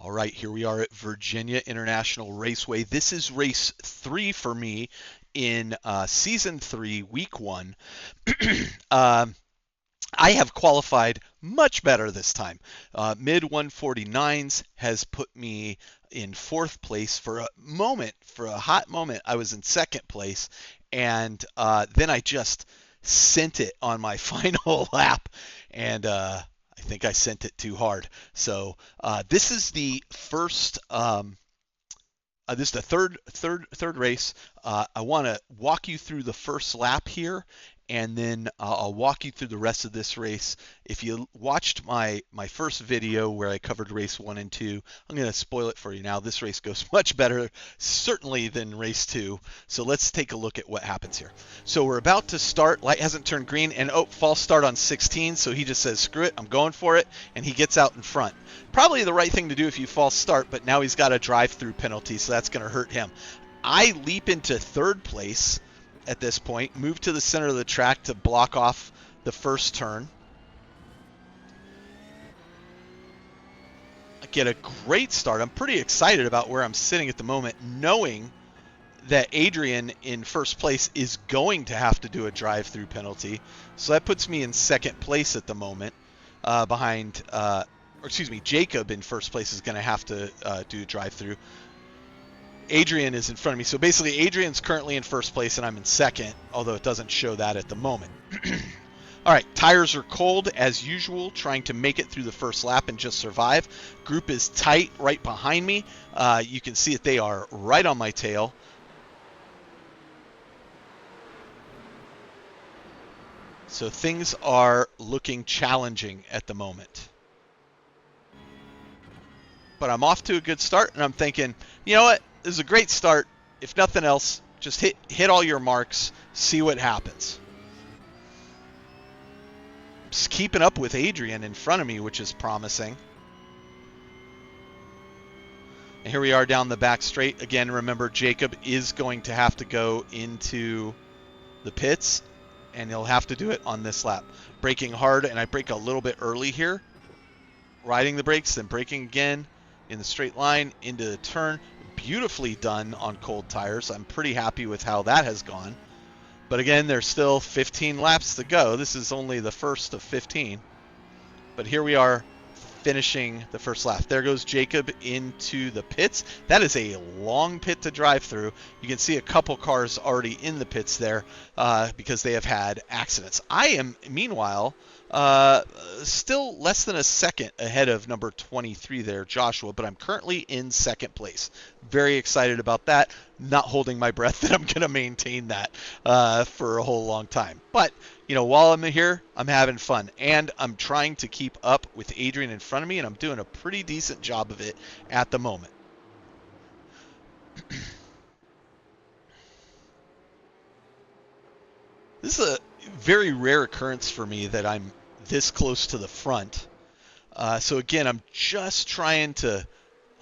All right, here we are at Virginia International Raceway. This is race 3 for me in season 3, week 1. um, I have qualified much better this time. Mid 149s has put me in 4th place. For a hot moment, I was in 2nd place, and then I just sent it on my final lap, and I think I sent it too hard. So this is the first. This is the third race. I want to walk you through the first lap here, and then I'll walk you through the rest of this race. If you watched my first video where I covered race 1 and 2, I'm going to spoil it for you now. This race goes much better, certainly, than race 2. So let's take a look at what happens here. So we're about to start. Light hasn't turned green, and false start on 16. So he just says, "Screw it, I'm going for it," and he gets out in front. Probably the right thing to do if you false start, but now he's got a drive-through penalty, so that's going to hurt him. I leap into 3rd place at this point, move to the center of the track to block off the first turn. I get a great start. I'm pretty excited about where I'm sitting at the moment, knowing that Adrian in 1st place is going to have to do a drive-through penalty. So that puts me in 2nd place at the moment, behind... Jacob in 1st place is going to have to do a drive-through. Adrian is in front of me. So basically, Adrian's currently in 1st place, and I'm in 2nd, although it doesn't show that at the moment. All right, tires are cold, as usual, trying to make it through the first lap and just survive. Group is tight right behind me. You can see that they are right on my tail. So things are looking challenging at the moment. But I'm off to a good start, and I'm thinking, you know what? This is a great start. If nothing else, just hit all your marks, see what happens. Just keeping up with Adrian in front of me, which is promising. And here we are down the back straight. Again, remember, Jacob is going to have to go into the pits, and he'll have to do it on this lap. Braking hard, and I brake a little bit early here. Riding the brakes, then braking again in the straight line into the turn. Beautifully done on cold tires. I'm pretty happy with how that has gone. But again, there's still 15 laps to go. This is only the first of 15. But here we are finishing the first lap. There goes Jacob into the pits. That is a long pit to drive through. You can see a couple cars already in the pits there because they have had accidents. I am, meanwhile, still less than a second ahead of number 23 there, Joshua, but I'm currently in 2nd place. Very excited about that. Not holding my breath that I'm going to maintain that for a whole long time. But, you know, while I'm here, I'm having fun. And I'm trying to keep up with Adrian in front of me, and I'm doing a pretty decent job of it at the moment. This is a very rare occurrence for me that I'm this close to the front. So again, I'm just trying to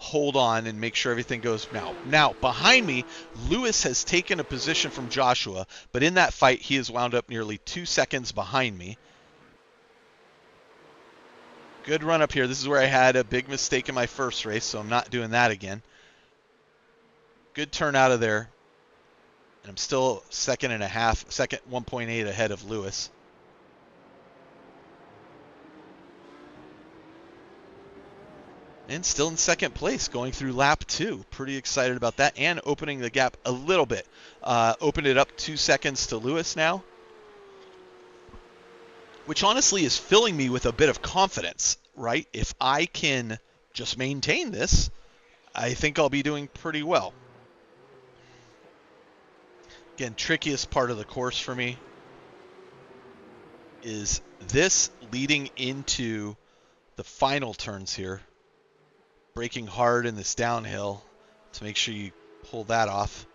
hold on and make sure everything goes now. Now, behind me, Lewis has taken a position from Joshua, but in that fight, he has wound up nearly 2 seconds behind me. Good run up here. This is where I had a big mistake in my first race, so I'm not doing that again. Good turn out of there. And I'm still 1.8 ahead of Lewis. And still in 2nd place, going through lap 2. Pretty excited about that, and opening the gap a little bit. Opened it up 2 seconds to Lewis now, which honestly is filling me with a bit of confidence, right? If I can just maintain this, I think I'll be doing pretty well. Again, trickiest part of the course for me is this leading into the final turns here. Braking hard in this downhill to make sure you pull that off.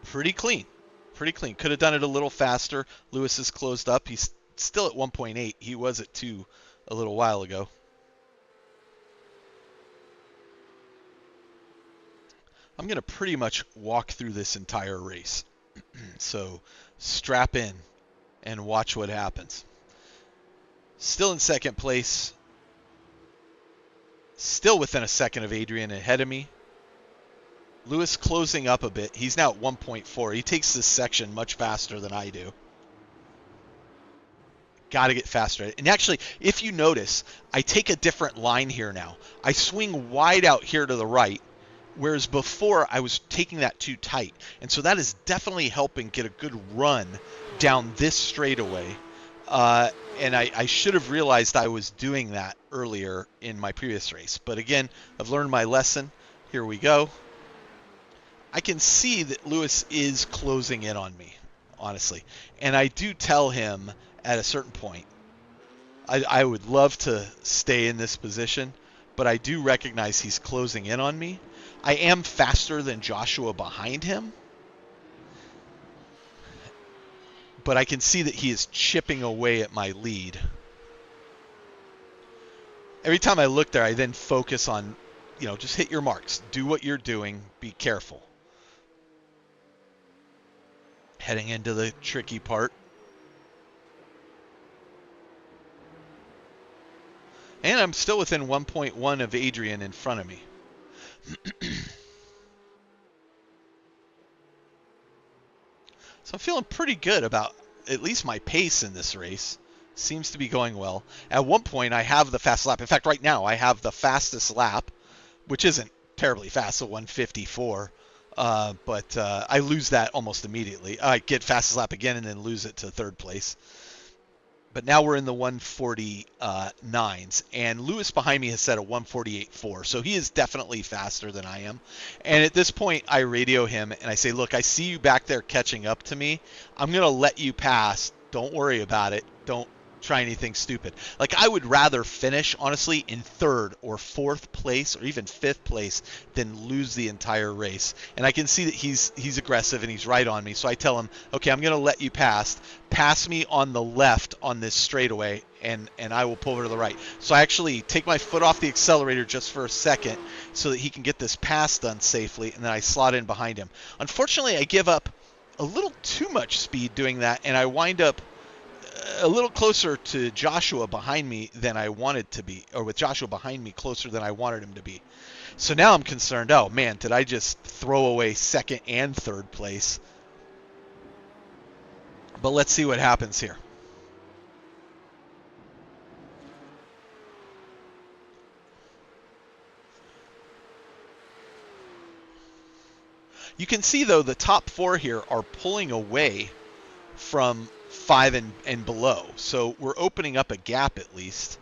Pretty clean. Pretty clean. Could have done it a little faster. Lewis is closed up. He's still at 1.8. He was at 2 a little while ago. I'm going to pretty much walk through this entire race. So strap in and watch what happens. Still in 2nd place. Still within a second of Adrian ahead of me. Lewis closing up a bit. He's now at 1.4. He takes this section much faster than I do. Got to get faster. And actually, if you notice, I take a different line here now. I swing wide out here to the right, whereas before I was taking that too tight. And so that is definitely helping get a good run down this straightaway. And I should have realized I was doing that earlier in my previous race. But again, I've learned my lesson. Here we go. I can see that Lewis is closing in on me, honestly. And I do tell him at a certain point, I would love to stay in this position, but I do recognize he's closing in on me. I am faster than Joshua behind him, but I can see that he is chipping away at my lead. Every time I look there, I then focus on, just hit your marks. Do what you're doing. Be careful. Heading into the tricky part. And I'm still within 1.1 of Adrian in front of me. So I'm feeling pretty good about at least my pace in this race. Seems to be going well. At one point, I have the fast lap. In fact, right now, I have the fastest lap, which isn't terribly fast, so 154. But I lose that almost immediately. I get fastest lap again and then lose it to third place. But now we're in the 149s, and Lewis behind me has set a 148.4, so he is definitely faster than I am. And at this point, I radio him, and I say, look, I see you back there catching up to me. I'm going to let you pass. Don't worry about it. Don't try anything stupid. Like, I would rather finish, honestly, in third or fourth place or even fifth place than lose the entire race. And I can see that he's aggressive and he's right on me. So I tell him, okay, I'm going to let you pass. Pass me on the left on this straightaway, and I will pull over to the right. So I actually take my foot off the accelerator just for a second so that he can get this pass done safely, and then I slot in behind him. Unfortunately, I give up a little too much speed doing that, and I wind up a little closer to Joshua behind me than I wanted to be, or with Joshua behind me closer than I wanted him to be. So now I'm concerned, oh man, did I just throw away second and third place? But let's see what happens here. You can see, though, the top four here are pulling away from 5 and below. So we're opening up a gap at least.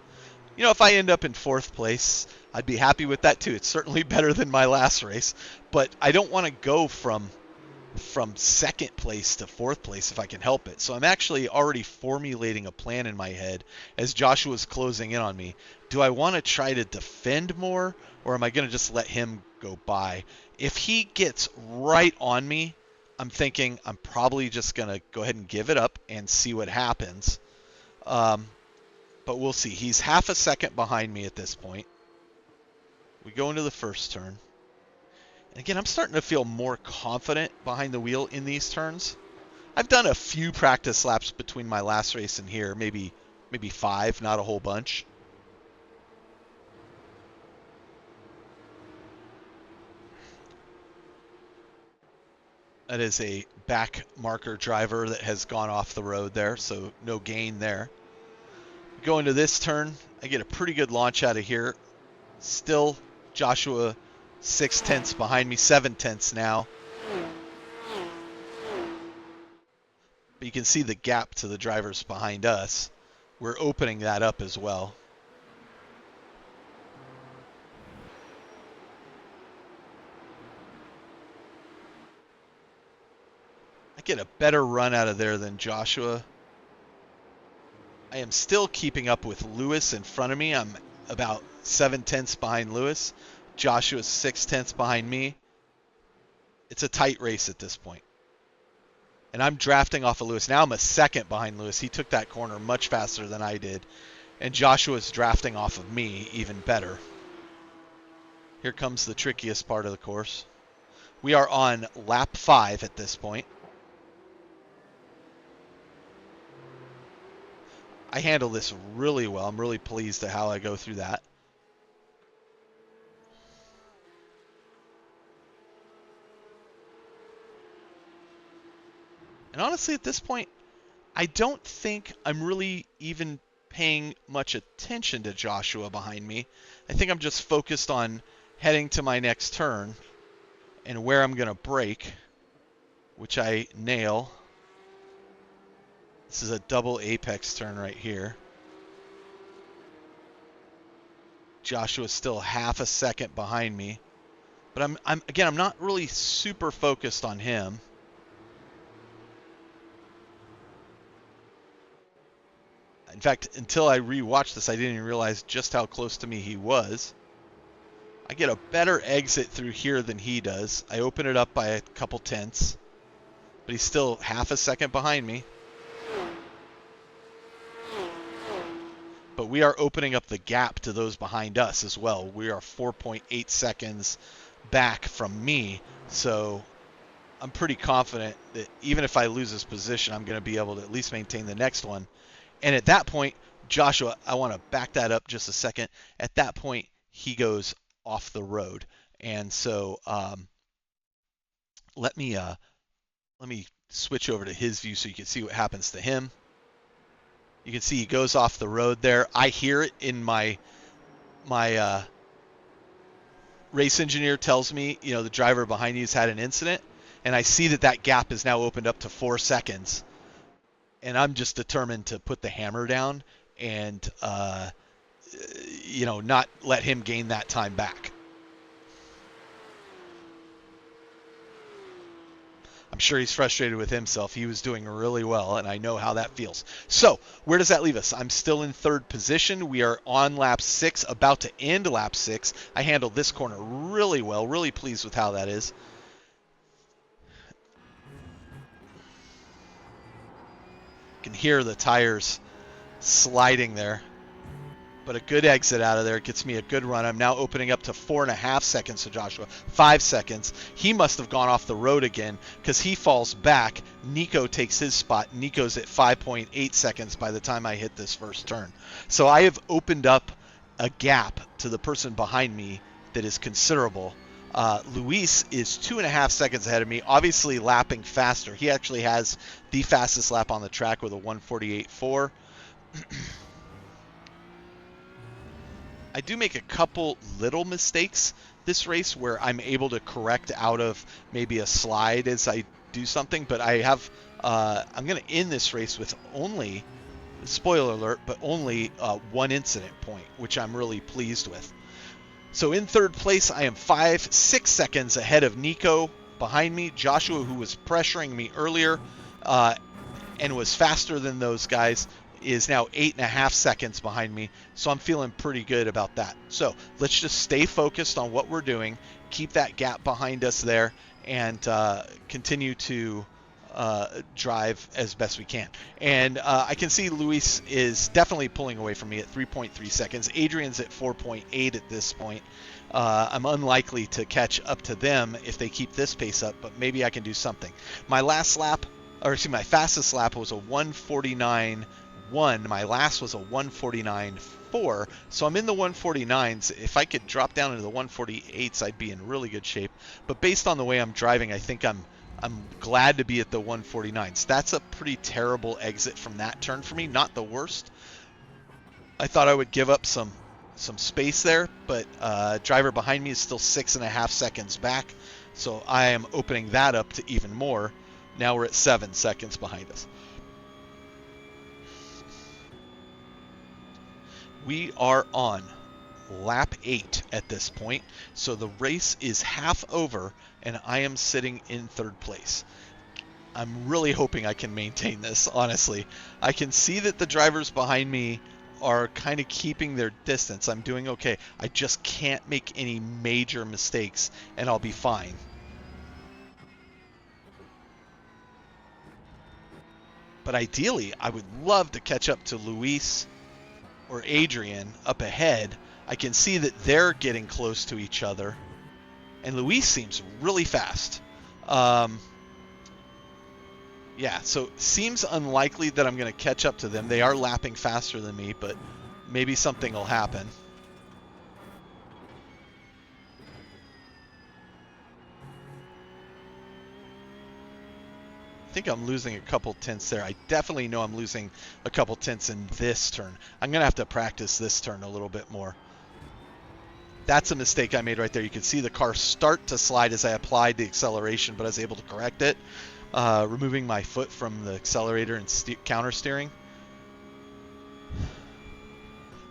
If I end up in fourth place, I'd be happy with that too. It's certainly better than my last race, but I don't want to go from second place to fourth place if I can help it. So I'm actually already formulating a plan in my head as Joshua's closing in on me. Do I want to try to defend more, or am I going to just let him go by? If he gets right on me, I'm thinking I'm probably just going to go ahead and give it up and see what happens. But we'll see. He's half a second behind me at this point. We go into the first turn. And again, I'm starting to feel more confident behind the wheel in these turns. I've done a few practice laps between my last race and here, maybe 5, not a whole bunch. That is a back marker driver that has gone off the road there, so no gain there. Go into this turn, I get a pretty good launch out of here. Still Joshua 6/10 behind me, 7/10 now. But you can see the gap to the drivers behind us. We're opening that up as well. I get a better run out of there than Joshua. I am still keeping up with Lewis in front of me. I'm about 7/10 behind Lewis. Joshua's 6/10 behind me. It's a tight race at this point. And I'm drafting off of Lewis. Now I'm a second behind Lewis. He took that corner much faster than I did. And Joshua's drafting off of me even better. Here comes the trickiest part of the course. We are on lap 5 at this point. I handle this really well. I'm really pleased at how I go through that. And honestly, at this point, I don't think I'm really even paying much attention to Joshua behind me. I think I'm just focused on heading to my next turn and where I'm going to brake, which I nail. This is a double apex turn right here. Joshua's still half a second behind me. But I'm not really super focused on him. In fact, until I rewatched this, I didn't even realize just how close to me he was. I get a better exit through here than he does. I open it up by a couple tenths, but he's still half a second behind me. But we are opening up the gap to those behind us as well. We are 4.8 seconds back from me, so I'm pretty confident that even if I lose this position, I'm going to be able to at least maintain the next one. And at that point, Joshua, I want to back that up just a second. At that point, he goes off the road. And so let me switch over to his view so you can see what happens to him. You can see he goes off the road there. I hear it in my race engineer tells me, the driver behind you has had an incident, and I see that gap is now opened up to 4 seconds. And I'm just determined to put the hammer down and, not let him gain that time back. I'm sure he's frustrated with himself. He was doing really well, and I know how that feels. So, where does that leave us? I'm still in third position. We are on lap 6, about to end lap 6. I handled this corner really well, really pleased with how that is. You can hear the tires sliding there. But a good exit out of there gets me a good run. I'm now opening up to 4.5 seconds to Joshua. 5 seconds. He must have gone off the road again because he falls back. Nico takes his spot. Nico's at 5.8 seconds by the time I hit this first turn. So I have opened up a gap to the person behind me that is considerable. Luis is 2.5 seconds ahead of me, obviously lapping faster. He actually has the fastest lap on the track with a 1:48.4. I do make a couple little mistakes this race where I'm able to correct out of maybe a slide as I do something, but I'm going to end this race with only, spoiler alert, but only one incident point, which I'm really pleased with. So in third place, I am 6 seconds ahead of Nico behind me. Joshua, who was pressuring me earlier and was faster than those guys, is now 8.5 seconds behind me, so I'm feeling pretty good about that. So let's just stay focused on what we're doing, keep that gap behind us there, and continue to drive as best we can. And I can see Luis is definitely pulling away from me at 3.3 seconds. Adrian's at 4.8 at this point. I'm unlikely to catch up to them if they keep this pace up, but maybe I can do something. My fastest lap was a 1:49.1. My last was a 1:49.4. So I'm in the 1:49s. If I could drop down into the 1:48s, I'd be in really good shape. But based on the way I'm driving, I think I'm glad to be at the 1:49s. That's a pretty terrible exit from that turn for me. Not the worst. I thought I would give up some space there, but driver behind me is still 6.5 seconds back. So I am opening that up to even more. Now we're at 7 seconds behind us. We are on lap 8 at this point, so the race is half over, and I am sitting in third place. I'm really hoping I can maintain this, honestly. I can see that the drivers behind me are kind of keeping their distance. I'm doing okay. I just can't make any major mistakes, and I'll be fine. But ideally, I would love to catch up to Luis or Adrian up ahead. I can see that they're getting close to each other, and Luis seems really fast. Yeah, so seems unlikely that I'm going to catch up to them. They are lapping faster than me, but maybe something will happen. I think I'm losing a couple tenths there. I definitely know I'm losing a couple tenths in this turn. I'm going to have to practice this turn a little bit more. That's a mistake I made right there. You can see the car start to slide as I applied the acceleration, but I was able to correct it, removing my foot from the accelerator and counter steering.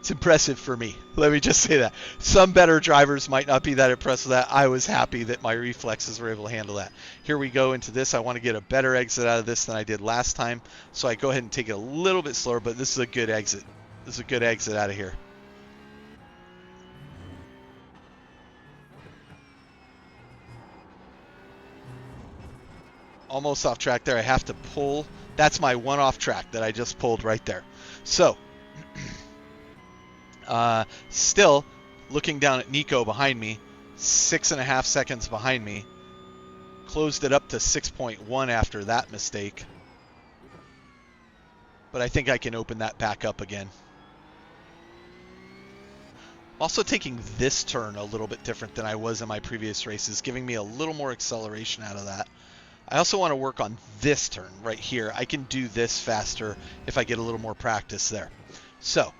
It's impressive for me. Let me just say that. Some better drivers might not be that impressed with that. I was happy that my reflexes were able to handle that. Here we go into this. I want to get a better exit out of this than I did last time, so I go ahead and take it a little bit slower, but this is a good exit. This is a good exit out of here. Almost off track there. I have to pull. That's my one off track that I just pulled right there. So, still looking down at Nico behind me, 6.5 seconds behind me. Closed it up to 6.1 after that mistake. But I think I can open that back up again. Also taking this turn a little bit different than I was in my previous races, giving me a little more acceleration out of that. I also want to work on this turn right here. I can do this faster if I get a little more practice there. So,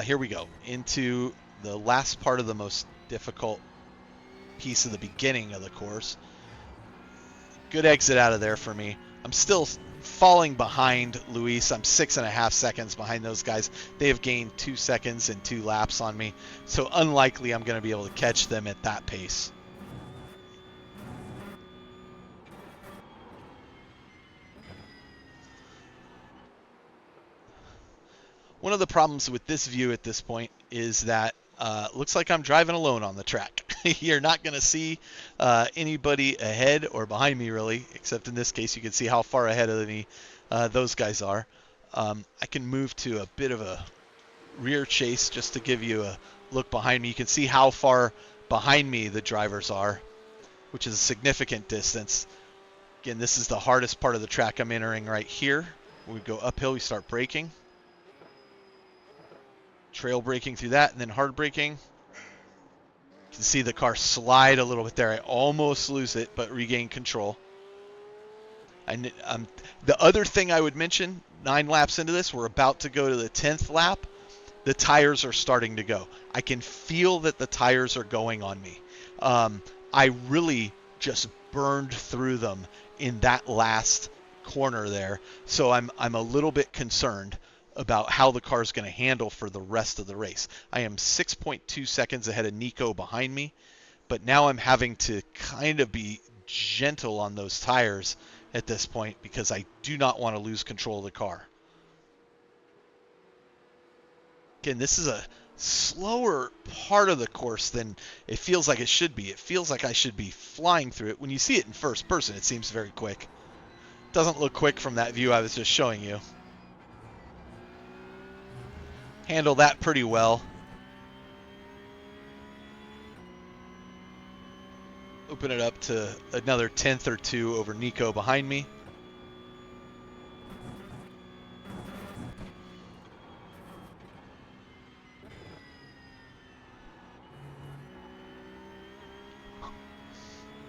here we go into the last part of the most difficult piece of the beginning of the course. Good exit out of there for me. I'm still falling behind Luis. I'm 6.5 seconds behind those guys. They have gained 2 seconds and 2 laps on me. So unlikely I'm going to be able to catch them at that pace. One of the problems with this view at this point is that looks like I'm driving alone on the track. You're not going to see anybody ahead or behind me really, except in this case you can see how far ahead of me those guys are. I can move to a bit of a rear chase just to give you a look behind me. You can see how far behind me the drivers are, which is a significant distance. Again, this is the hardest part of the track I'm entering right here. When we go uphill, we start braking. Trail braking through that, and then hard braking. You can see the car slide a little bit there. I almost lose it, but regain control. And the other thing I would mention, 9 laps into this, we're about to go to the 10th lap. The tires are starting to go. I can feel that the tires are going on me. I really just burned through them in that last corner there, so I'm a little bit concerned about how the car is going to handle for the rest of the race. I am 6.2 seconds ahead of Nico behind me, but now I'm having to kind of be gentle on those tires at this point because I do not want to lose control of the car. Again, this is a slower part of the course than it feels like it should be. It feels like I should be flying through it. When you see it in first person, it seems very quick. Doesn't look quick from that view I was just showing you. Handle that pretty well. Open it up to another tenth or 2 over Nico behind me.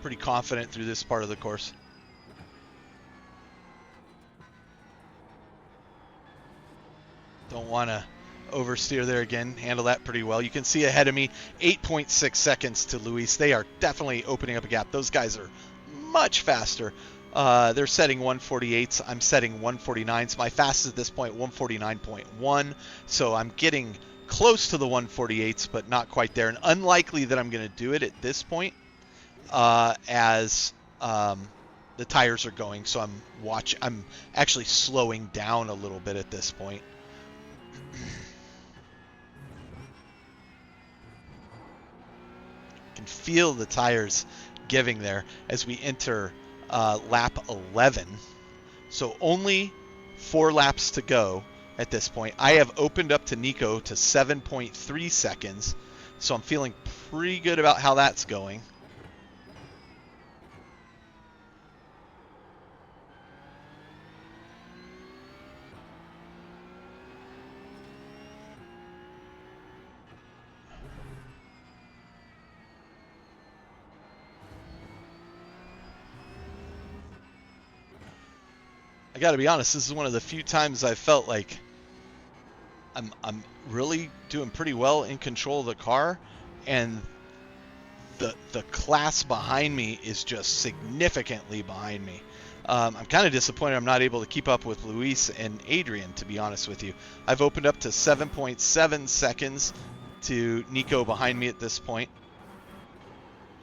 Pretty confident through this part of the course. Don't want to oversteer there again. Handle that pretty well. You can see ahead of me, 8.6 seconds to Luis. They are definitely opening up a gap. Those guys are much faster. They're setting 148s. I'm setting 149s. My fastest at this point, 149.1. So I'm getting close to the 148s, but not quite there. And unlikely that I'm going to do it at this point as the tires are going. So I'm actually slowing down a little bit at this point. Can feel the tires giving there as we enter lap 11. So only 4 laps to go at this point. I have opened up to Nico to 7.3 seconds, so I'm feeling pretty good about how that's going. I got to be honest, this is one of the few times I felt like I'm really doing pretty well in control of the car, and the class behind me is just significantly behind me. I'm kind of disappointed I'm not able to keep up with Luis and Adrian, to be honest with you. I've opened up to 7.7 seconds to Nico behind me at this point.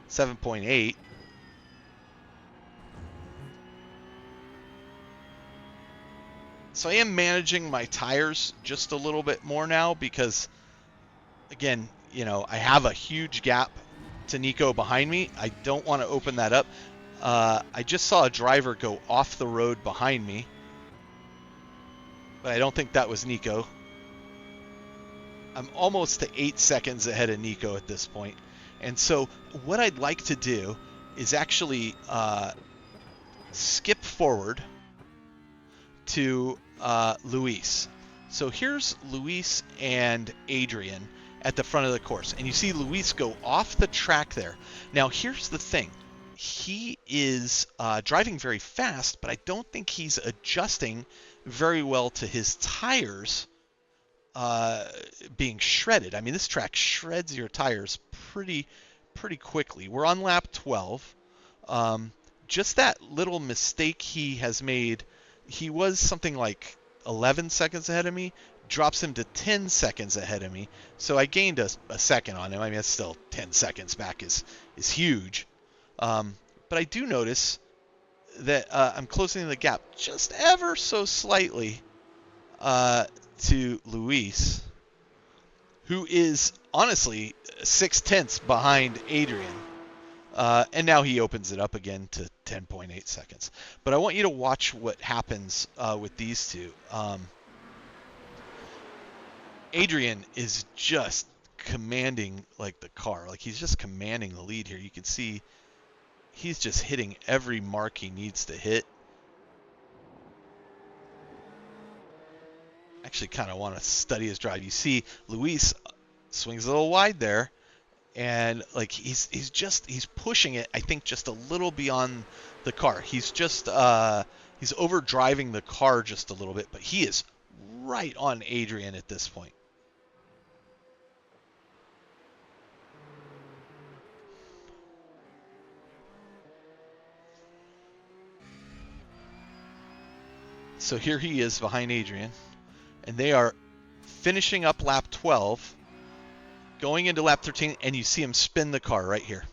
7.8. So I am managing my tires just a little bit more now because, again, you know, I have a huge gap to Nico behind me. I don't want to open that up. I just saw a driver go off the road behind me, but I don't think that was Nico. I'm almost to 8 seconds ahead of Nico at this point. And so what I'd like to do is actually skip forward to Luis. So here's Luis and Adrian at the front of the course. And you see Luis go off the track there. Now here's the thing. He is driving very fast, but I don't think he's adjusting very well to his tires being shredded. I mean, this track shreds your tires pretty quickly. We're on lap 12. Just that little mistake he has made, he was something like 11 seconds ahead of me, drops him to 10 seconds ahead of me. So I gained a second on him. I mean, that's still 10 seconds back is huge. But I do notice that I'm closing the gap just ever so slightly to Luis, who is honestly 0.6 behind Adrian. And now he opens it up again to 10.8 seconds. But I want you to watch what happens with these two. Adrian is just commanding like the car. Like he's just commanding the lead here. You can see he's just hitting every mark he needs to hit. Actually kind of want to study his drive. You see Luis swings a little wide there, and like he's pushing it, I think, just a little beyond the car. He's just he's overdriving the car just a little bit, but he is right on Adrian at this point. So here he is behind Adrian, and they are finishing up lap 12, going into lap 13, and you see him spin the car right here.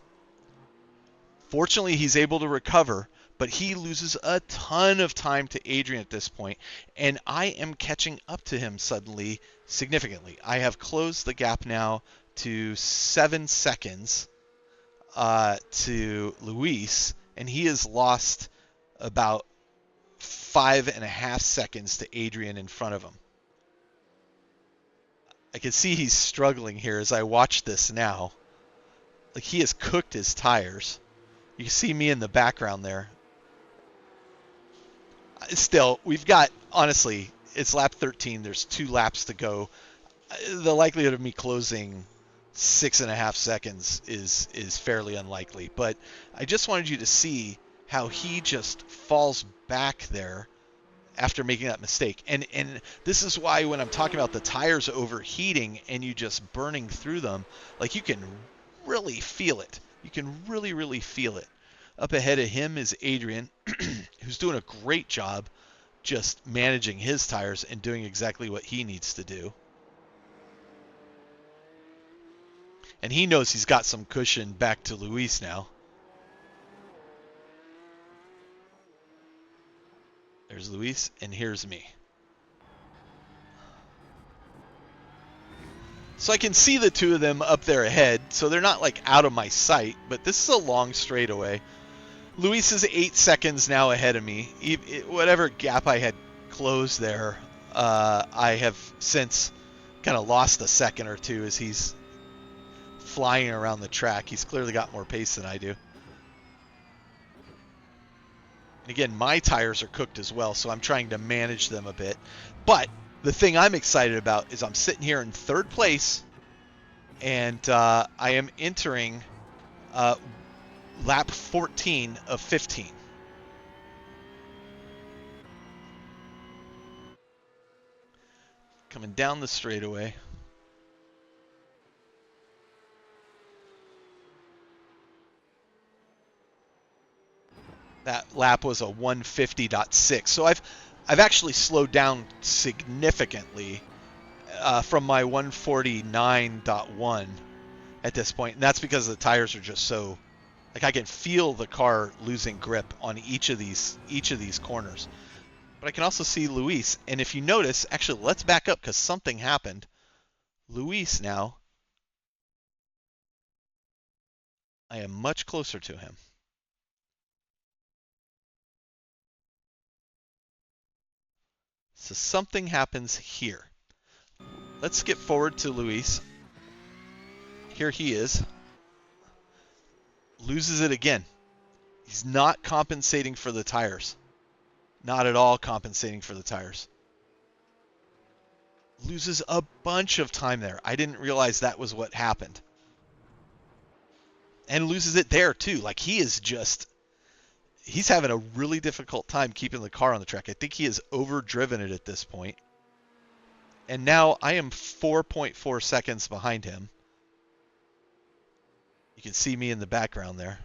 Fortunately, he's able to recover, but he loses a ton of time to Adrian at this point, and I am catching up to him suddenly significantly. I have closed the gap now to 7 seconds to Luis, and he has lost about 5.5 seconds to Adrian in front of him. I can see he's struggling here as I watch this now. Like he has cooked his tires. You can see me in the background there. Still, we've got, honestly, it's lap 13. There's 2 laps to go. The likelihood of me closing 6.5 seconds is fairly unlikely. But I just wanted you to see how he just falls back there after making that mistake. And this is why when I'm talking about the tires overheating and you just burning through them, like you can really feel it. You can really feel it. Up ahead of him is Adrian, who's doing a great job just managing his tires and doing exactly what he needs to do. And he knows he's got some cushion back to Luis now. There's Luis, and here's me. So I can see the two of them up there ahead, so they're not like out of my sight, but this is a long straightaway. Luis is 8 seconds now ahead of me. Whatever gap I had closed there, I have since kind of lost a second or two as he's flying around the track. He's clearly got more pace than I do. Again, my tires are cooked as well, so I'm trying to manage them a bit. But the thing I'm excited about is I'm sitting here in 3rd place, and I am entering lap 14 of 15. coming down the straightaway. That lap was a 150.6. So I've actually slowed down significantly from my 149.1 at this point, and that's because the tires are just so, like, I can feel the car losing grip on each of these corners. But I can also see Luis, and if you notice, actually, let's back up because something happened. Luis now, I am much closer to him. So something happens here. Let's skip forward to Luis. Here he is. Loses it again. He's not compensating for the tires. Not at all compensating for the tires. Loses a bunch of time there. I didn't realize that was what happened. And loses it there too. Like, he's having a really difficult time keeping the car on the track. I think he has overdriven it at this point. And now I am 4.4 seconds behind him. You can see me in the background there.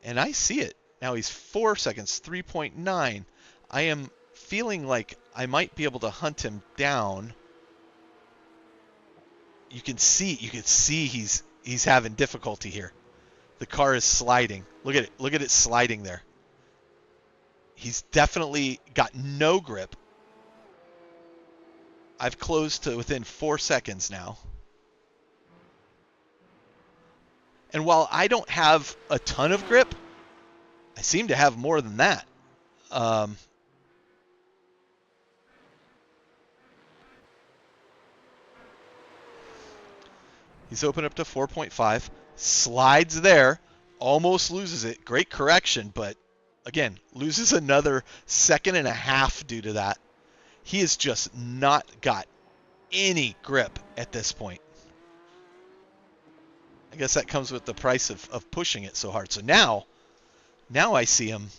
And I see it. Now he's 4 seconds, 3.9. I am feeling like I might be able to hunt him down. You can see he's having difficulty here. The car is sliding. Look at it. Look at it sliding there. He's definitely got no grip. I've closed to within 4 seconds now. And while I don't have a ton of grip, I seem to have more than that. He's opened up to 4.5. Slides there. Almost loses it. Great correction, but again, loses another 1.5 seconds due to that. He has just not got any grip at this point. I guess that comes with the price of pushing it so hard. So now I see him,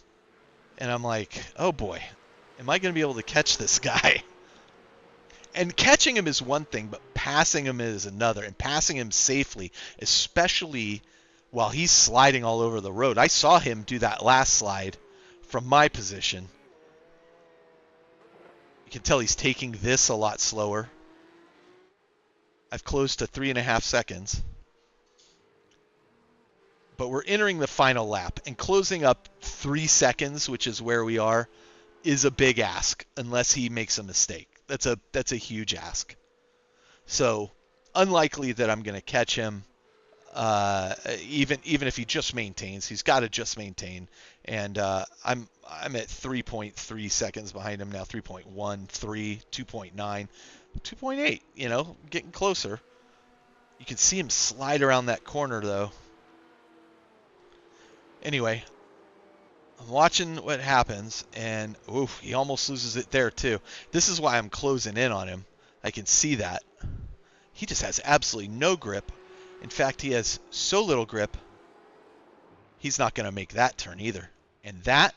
and I'm like, oh boy, am I going to be able to catch this guy? And catching him is one thing, but passing him is another. And passing him safely, especially while he's sliding all over the road. I saw him do that last slide from my position. You can tell he's taking this a lot slower. I've closed to 3.5 seconds. But we're entering the final lap, and closing up 3 seconds, which is where we are, is a big ask unless he makes a mistake. That's a huge ask. So unlikely that I'm going to catch him. Even if he just maintains, he's got to just maintain. And I'm at 3.3 seconds behind him now. 3.13, 2.9, 2.8. You know, getting closer. You can see him slide around that corner though. Anyway, I'm watching what happens, and oof, he almost loses it there too. This is why I'm closing in on him. I can see that. He just has absolutely no grip. In fact, he has so little grip, he's not going to make that turn either. And that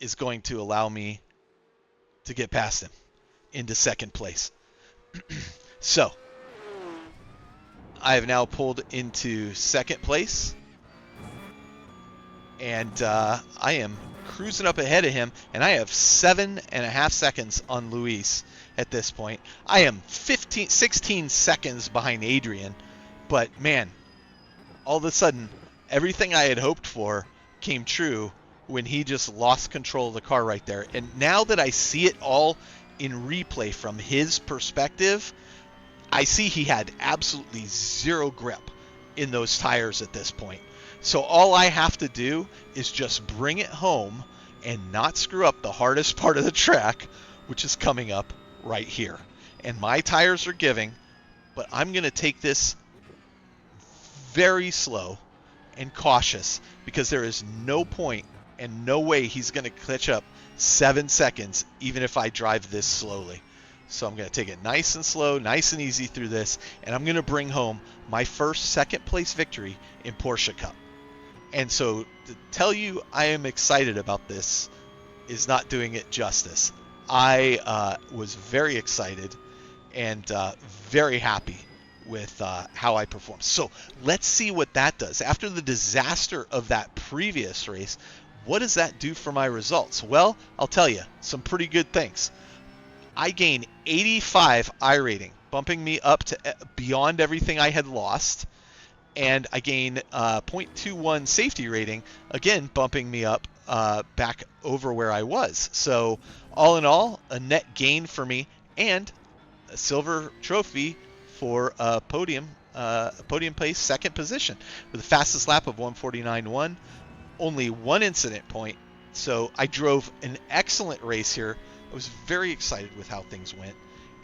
is going to allow me to get past him into second place. So, I have now pulled into second place. And I am cruising up ahead of him, and I have 7.5 seconds on Luis at this point. I am 16 seconds behind Adrian, but man, all of a sudden, everything I had hoped for came true when he just lost control of the car right there. And now that I see it all in replay from his perspective, I see he had absolutely zero grip in those tires at this point. So all I have to do is just bring it home and not screw up the hardest part of the track, which is coming up right here. And my tires are giving, but I'm going to take this very slow and cautious because there is no point and no way he's going to catch up 7 seconds even if I drive this slowly. So I'm going to take it nice and slow, nice and easy through this, and I'm going to bring home my first second place victory in Porsche Cup. And so to tell you I am excited about this is not doing it justice. I was very excited, and very happy with how I performed. So let's see what that does. After the disaster of that previous race, what does that do for my results? Well, I'll tell you, some pretty good things. I gained 85 I rating, bumping me up to beyond everything I had lost. And I gained 0.21 safety rating, again bumping me up back over where I was. So all in all, a net gain for me, and a silver trophy for a podium place, second position, with the fastest lap of 149.1, only one incident point. So I drove an excellent race here. I was very excited with how things went,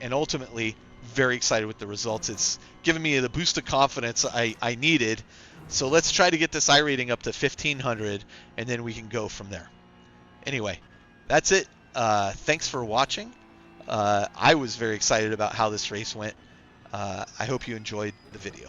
and ultimately very excited with the results. It's given me the boost of confidence I needed. So let's try to get this I rating up to 1500, and then we can go from there. Anyway, that's it. Thanks for watching. I was very excited about how this race went. I hope you enjoyed the video.